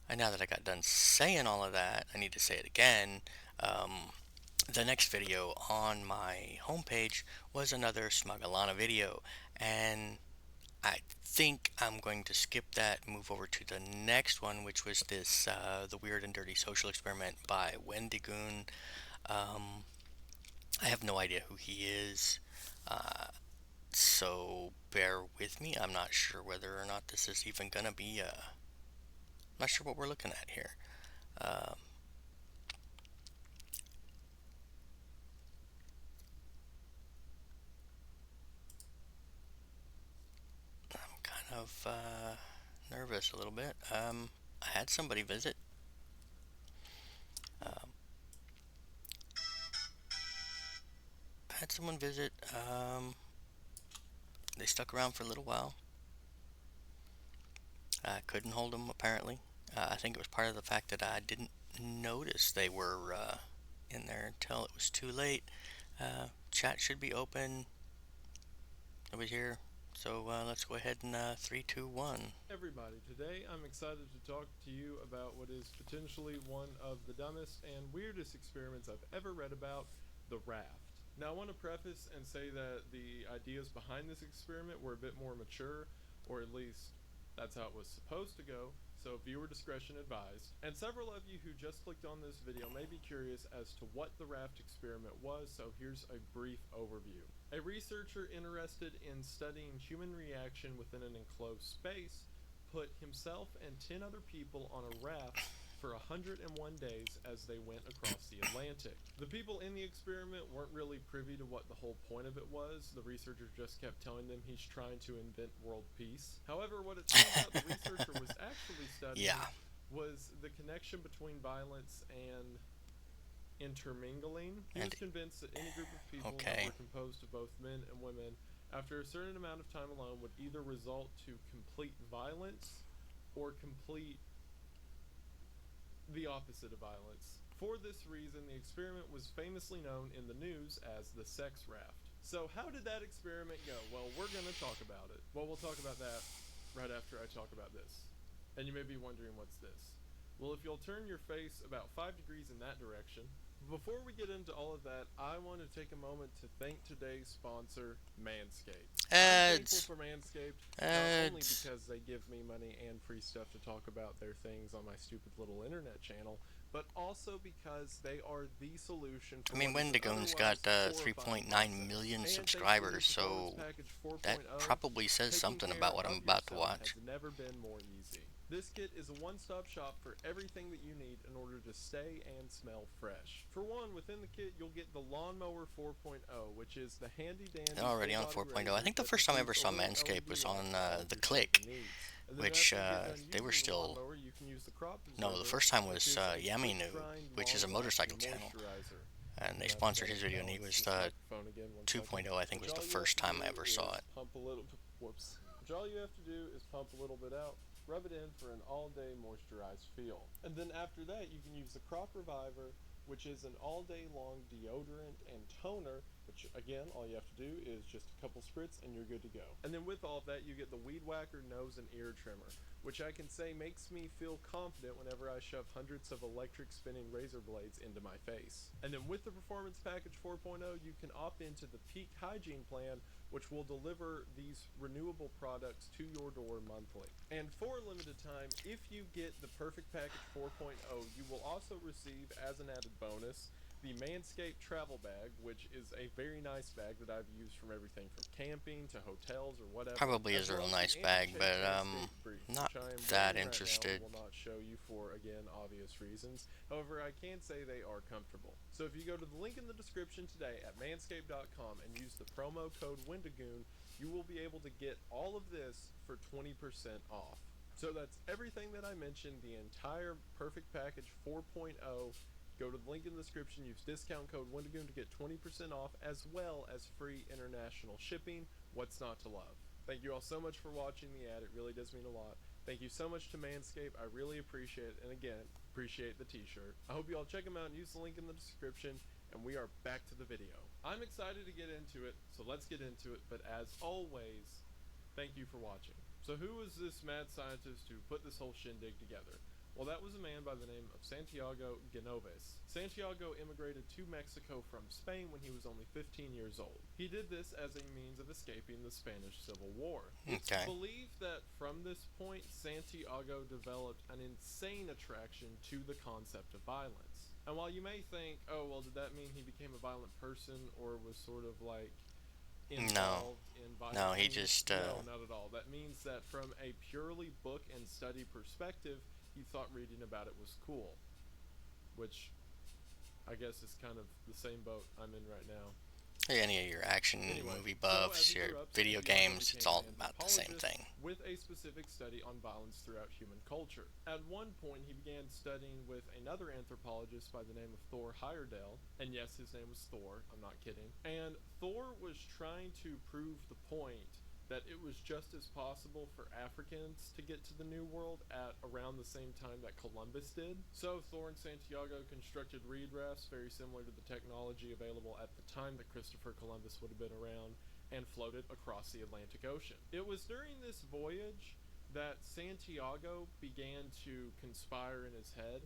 And now that I got done saying all of that, I need to say it again. Um, the next video on my homepage was another Smugalana video, and I think I'm going to skip that, move over to the next one, which was this the Weird and Dirty Social Experiment by Wendigoon. Um, I have no idea who he is, uh, so bear with me. I'm not sure whether or not this is even gonna be. Not sure what we're looking at here. Um, I'm kind of nervous a little bit. I had somebody visit. Um, had someone visit. They stuck around for a little while. I couldn't hold them apparently. I think it was part of the fact that I didn't notice they were in there until it was too late. Chat should be open. Nobody's here. So let's go ahead and 3, 2, 1. Everybody, today I'm excited to talk to you about what is potentially one of the dumbest and weirdest experiments I've ever read about, the raft. Now, I want to preface and say that the ideas behind this experiment were a bit more mature, or at least that's how it was supposed to go, so viewer discretion advised. And several of you who just clicked on this video may be curious as to what the raft experiment was, so here's a brief overview. A researcher interested in studying human reaction within an enclosed space put himself and 10 other people on a raft for 101 days as they went across the Atlantic. The people in the experiment weren't really privy to what the whole point of it was. The researcher just kept telling them he's trying to invent world peace. However, what it turns out the researcher was actually studying Yeah. was the connection between violence and intermingling. He was And convinced that any group of people that okay. were composed of both men and women, after a certain amount of time alone, would either result to complete violence or complete the opposite of violence. For this reason, the experiment was famously known in the news as the sex raft. So, how did that experiment go? Well, we're going to talk about it. Well, we'll talk about that right after I talk about this. And you may be wondering, what's this? Well, if you'll turn your face about 5 degrees in that direction. Before we get into all of that, I want to take a moment to thank today's sponsor, Manscaped. I'm thankful Ads. for Manscaped, not only Ads. because they give me money and free stuff to talk about their things on my stupid little internet channel, but also because they are the solution I for mean, what is an Wendigoon's got otherwise horrifying 3.9 process. million And thanks to their subscribers, Performance so Package that 4.0, probably says taking something about care what I'm of about to yourself has watch. never been more easy. This kit is a one-stop shop for everything that you need in order to stay and smell fresh. For one, within the kit you'll get the Lawnmower 4.0, which is the handy They're dandy already full on body 4.0. I razor think the that first time I ever includes a saw little Manscaped LED was light on for all of the your shaving Click, needs. And then which after you get done they were using the still. lawnmower, you can use the crop No, the preserver, first time which was is a quick Yaminu, drying, which is a long-lasting motorcycle channel, moisturizer. and they And sponsored his video, and he balance was this the microphone again 1 second. 2.0. I think Which was the all you have first to time do I ever saw is it. pump a little. Whoops. Which all you have to do is pump a little bit out, rub it in for an all-day moisturized feel. And then after that, you can use the Crop Reviver, which is an all-day long deodorant and toner, which again, all you have to do is just a couple spritz and you're good to go. And then with all of that, you get the Weed Whacker nose and ear trimmer, which I can say makes me feel confident whenever I shove hundreds of electric spinning razor blades into my face. And then with the Performance Package 4.0, you can opt into the Peak Hygiene plan, which will deliver these renewable products to your door monthly. And for a limited time, if you get the Perfect Package 4.0, you will also receive, as an added bonus, the Manscaped travel bag, which is a very nice bag that I've used from everything from camping to hotels or whatever, Probably as is a well real as nice the bag, anti-chafe but Manscaped brief, not which I am that wearing right now and interested. will not show you for, again, obvious reasons. However, I can say they are comfortable. So if you go to the link in the description today at manscaped.com and use the promo code Wendigoon, you will be able to get all of this for 20% off. So that's everything that I mentioned, the entire Perfect Package 4.0. Go to the link in the description, use discount code Wendigoon to get 20% off, as well as free international shipping. What's not to love? Thank you all so much for watching the ad. It really does mean a lot. Thank you so much to Manscaped. I really appreciate it. And again, appreciate the t-shirt. I hope you all check them out and use the link in the description. And we are back to the video. I'm excited to get into it, so let's get into it. But as always, thank you for watching. So who is this mad scientist who put this whole shindig together? Well, that was a man by the name of Santiago Genoves. Santiago immigrated to Mexico from Spain when he was only 15 years old. He did this as a means of escaping the Spanish Civil War. It's Okay. believed that from this point, Santiago developed an insane attraction to the concept of violence. And while you may think, oh, well, did that mean he became a violent person or was sort of like No. involved in No, violent he things? just, No, not at all. That means that from a purely book and study perspective, he thought reading about it was cool, which I guess is kind of the same boat I'm in right now. any of your action Anyway, movie so as buffs, he your grew up, video Santiago games, it's became an all about the same anthropologist thing. with a specific study on violence throughout human culture. At one point, he began studying with another anthropologist by the name of Thor Heyerdahl, and yes, his name was Thor, I'm not kidding. And Thor was trying to prove the point that it was just as possible for Africans to get to the New World at around the same time that Columbus did. So Thor and Santiago constructed reed rafts very similar to the technology available at the time that Christopher Columbus would have been around and floated across the Atlantic Ocean. It was during this voyage that Santiago began to conspire in his head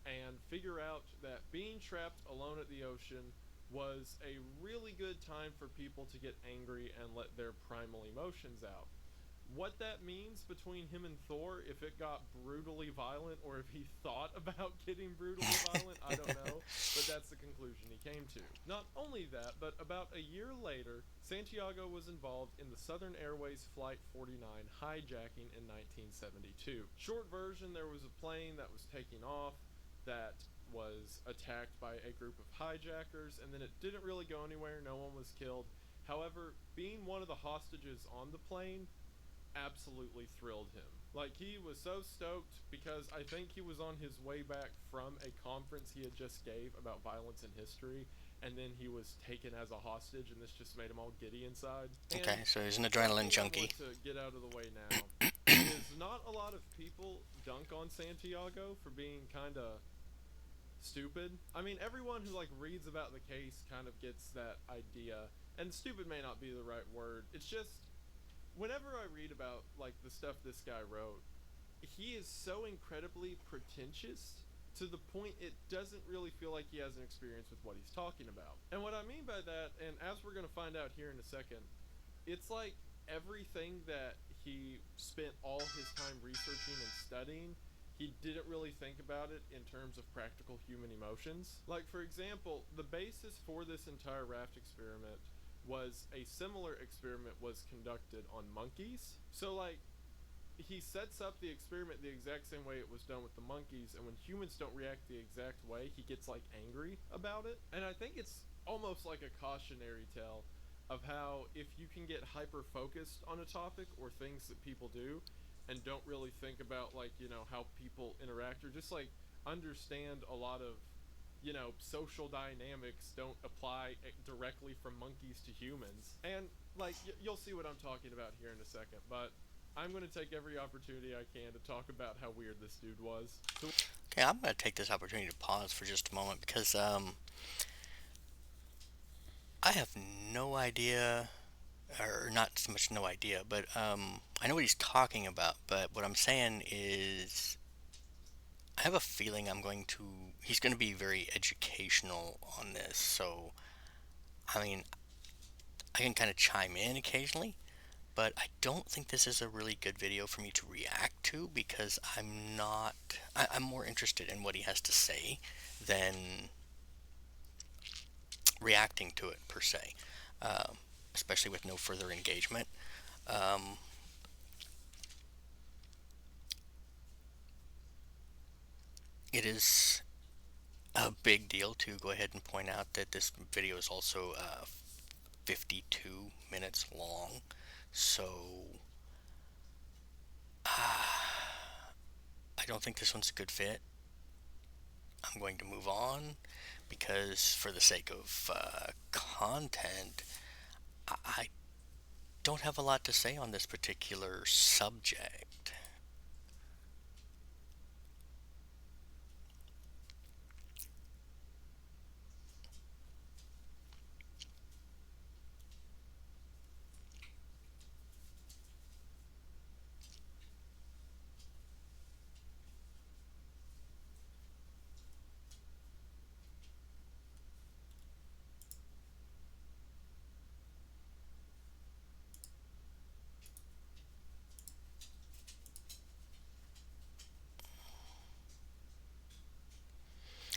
and figure out that being trapped alone at the ocean was a really good time for people to get angry and let their primal emotions out. What that means between him and Thor, if it got brutally violent or if he thought about getting brutally violent, I don't know, but that's the conclusion he came to. Not only that, but about a year later, Santiago was involved in the Southern Airways Flight 49 hijacking in 1972. Short version, there was a plane that was taking off that was attacked by a group of hijackers, and then it didn't really go anywhere. No one was killed. However, being one of the hostages on the plane absolutely thrilled him. Like, he was so stoked because I think he was on his way back from a conference he had just gave about violence in history, and then he was taken as a hostage, and this just made him all giddy inside. Okay, And so he's an adrenaline something I junkie. want to get out of the way now is not a lot of people dunk on Santiago for being kind of stupid. I mean, everyone who like reads about the case kind of gets that idea, and stupid may not be the right word. It's just whenever I read about like the stuff this guy wrote, he is so incredibly pretentious to the point it doesn't really feel like he has an experience with what he's talking about. And what I mean by that, and as we're going to find out here in a second, it's like everything that he spent all his time researching and studying, he didn't really think about it in terms of practical human emotions. Like, for example, the basis for this entire raft experiment was a similar experiment was conducted on monkeys. So, like, he sets up the experiment the exact same way it was done with the monkeys, and when humans don't react the exact way, he gets like angry about it. And I think it's almost like a cautionary tale of how if you can get hyper focused on a topic or things that people do and don't really think about like, you know, how people interact or just like understand a lot of, you know, social dynamics don't apply directly from monkeys to humans. And like you'll see what I'm talking about here in a second, but I'm going to take every opportunity I can to talk about how weird this dude was. So, Okay, I'm gonna take this opportunity to pause for just a moment because I have no idea, or not so much no idea, but I know what he's talking about. But what I'm saying is, I have a feeling he's going to be very educational on this. So, I mean, I can kind of chime in occasionally, but I don't think this is a really good video for me to react to because I'm more interested in what he has to say than reacting to it per se, um, especially with no further engagement. Um, it is a big deal to go ahead and point out that this video is also 52 minutes long. So I don't think this one's a good fit. I'm going to move on because, for the sake of content, I don't have a lot to say on this particular subject.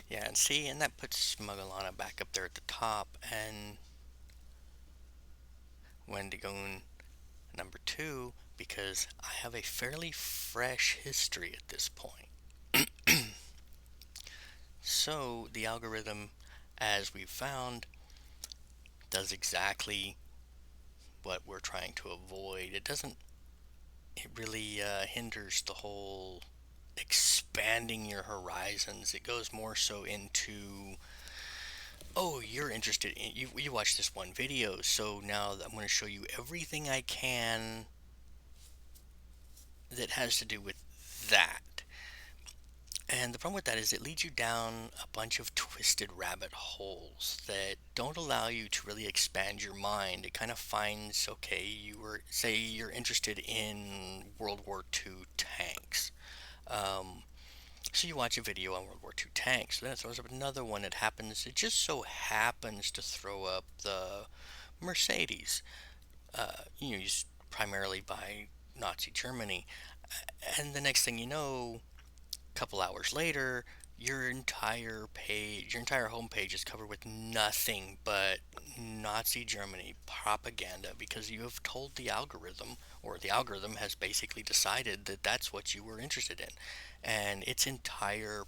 Yeah, and see, and that puts Smugglana back up there at the top, and Wendigoon number two, because I have a fairly fresh history at this point. So the algorithm, as we've found, does exactly what we're trying to avoid. It really hinders the whole expanding your horizons. It goes more so into, oh, you're interested in, you watched this one video, so now I'm going to show you everything I can that has to do with that. And the problem with that is it leads you down a bunch of twisted rabbit holes that don't allow you to really expand your mind. It kind of finds, okay, say you're interested in World War II tanks. Um, so you watch a video on World War II tanks, then it throws up another one that happens, it just so happens to throw up the Mercedes, used primarily by Nazi Germany. And the next thing you know, couple hours later, your entire homepage is covered with nothing but Nazi Germany propaganda because you have told the algorithm, or the algorithm has basically decided that that's what you were interested in. And its entire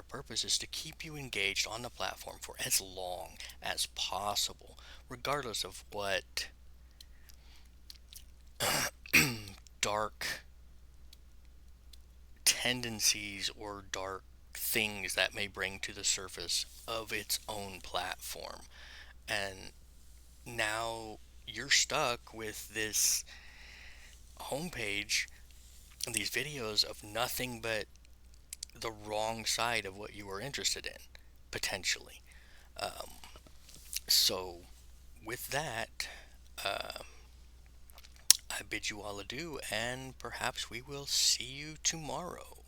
purpose is to keep you engaged on the platform for as long as possible, regardless of what dark tendencies or dark things that may bring to the surface of its own platform. And now you're stuck with this homepage, these videos of nothing but the wrong side of what you were interested in, potentially. Um, so, with that, uh, I bid you all adieu, and perhaps we will see you tomorrow.